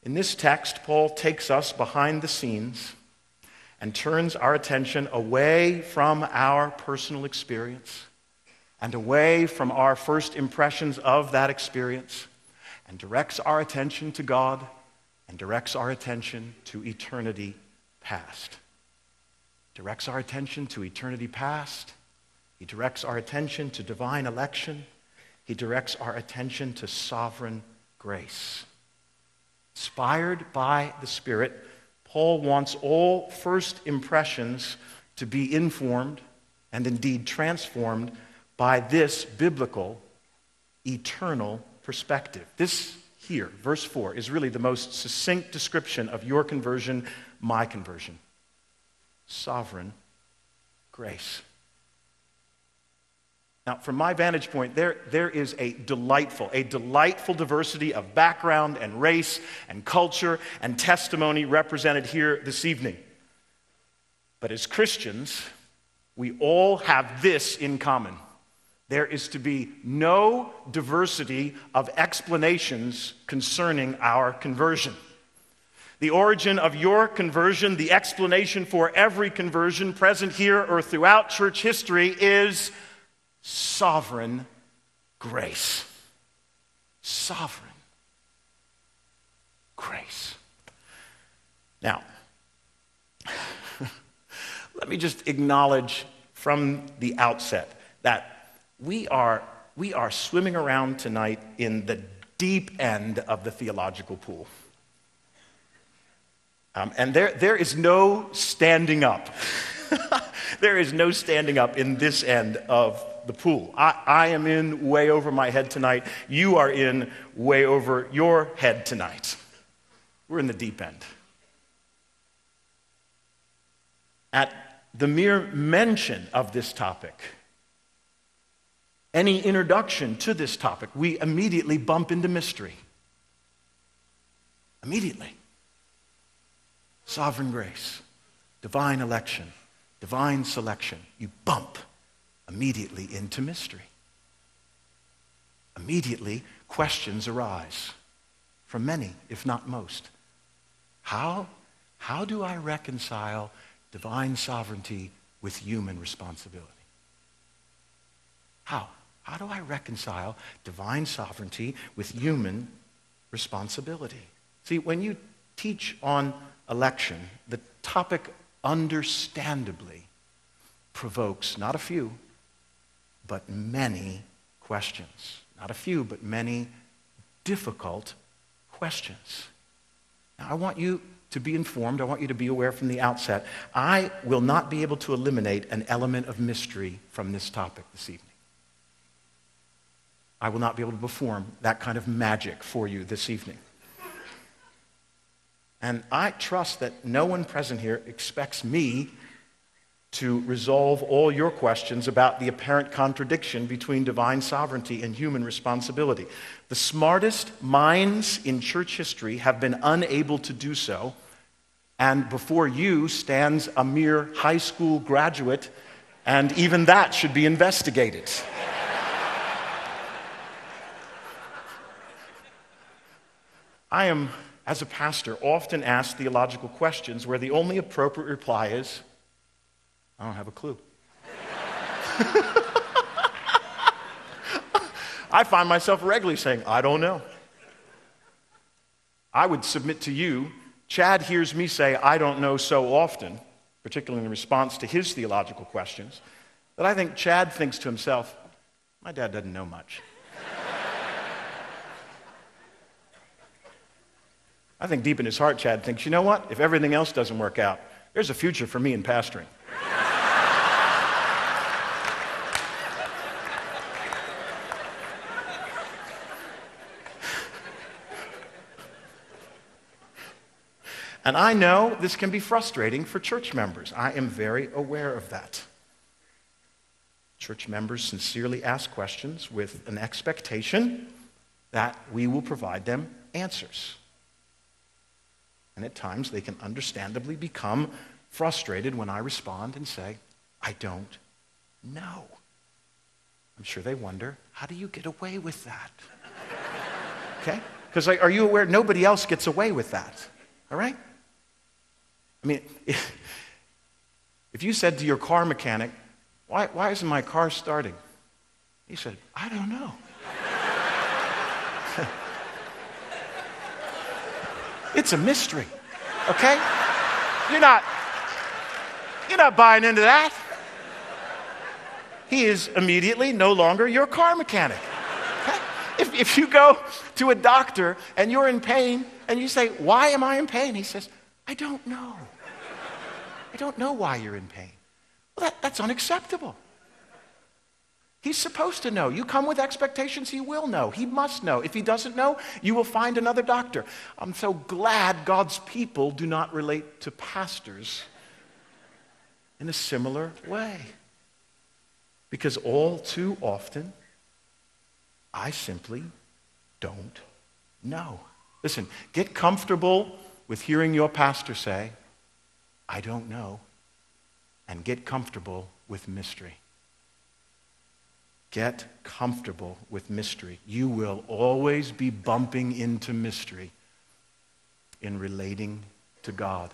In this text, Paul takes us behind the scenes and turns our attention away from our personal experience and away from our first impressions of that experience, and directs our attention to God and directs our attention to eternity past. Directs our attention to eternity past. He directs our attention to divine election. He directs our attention to sovereign grace. Inspired by the Spirit, Paul wants all first impressions to be informed and indeed transformed by this biblical, eternal perspective. This here, verse 4, is really the most succinct description of your conversion, my conversion. Sovereign grace. Now, from my vantage point, there is a delightful diversity of background and race and culture and testimony represented here this evening. But as Christians, we all have this in common. There is to be no diversity of explanations concerning our conversion. The origin of your conversion, the explanation for every conversion present here or throughout church history is sovereign grace. Sovereign grace. Now, let me just acknowledge from the outset that we are swimming around tonight in the deep end of the theological pool. And there is no standing up. There is no standing up in this end of the pool. I am in way over my head tonight. You are in way over your head tonight. We're in the deep end. At the mere mention of this topic, any introduction to this topic, we immediately bump into mystery. Immediately. Sovereign grace, divine election, divine selection. You bump immediately into mystery. Immediately, questions arise from many, if not most. How do I reconcile divine sovereignty with human responsibility? How? How do I reconcile divine sovereignty with human responsibility? See, when you teach on election, the topic understandably provokes not a few, but many questions. Not a few, but many difficult questions. Now, I want you to be informed. I want you to be aware from the outset. I will not be able to eliminate an element of mystery from this topic this evening. I will not be able to perform that kind of magic for you this evening. And I trust that no one present here expects me to resolve all your questions about the apparent contradiction between divine sovereignty and human responsibility. The smartest minds in church history have been unable to do so, and before you stands a mere high school graduate, and even that should be investigated. I am, as a pastor, often asked theological questions where the only appropriate reply is, I don't have a clue. I find myself regularly saying, I don't know. I would submit to you, Chad hears me say, I don't know so often, particularly in response to his theological questions, that I think Chad thinks to himself, my dad doesn't know much. I think deep in his heart, Chad thinks, you know what? If everything else doesn't work out, there's a future for me in pastoring. And I know this can be frustrating for church members. I am very aware of that. Church members sincerely ask questions with an expectation that we will provide them answers. And at times they can understandably become frustrated when I respond and say, I don't know. I'm sure they wonder, how do you get away with that? Okay? Because are you aware nobody else gets away with that? All right? I mean, if you said to your car mechanic, why isn't my car starting? He said, I don't know. It's a mystery, okay? You're not buying into that. He is immediately no longer your car mechanic. Okay? If you go to a doctor and you're in pain and you say, why am I in pain? He says, I don't know. I don't know why you're in pain. Well, that's unacceptable. He's supposed to know. You come with expectations, he will know. He must know. If he doesn't know, you will find another doctor. I'm so glad God's people do not relate to pastors in a similar way. Because all too often, I simply don't know. Listen, get comfortable with hearing your pastor say, I don't know, and get comfortable with mystery. Get comfortable with mystery. You will always be bumping into mystery in relating to God.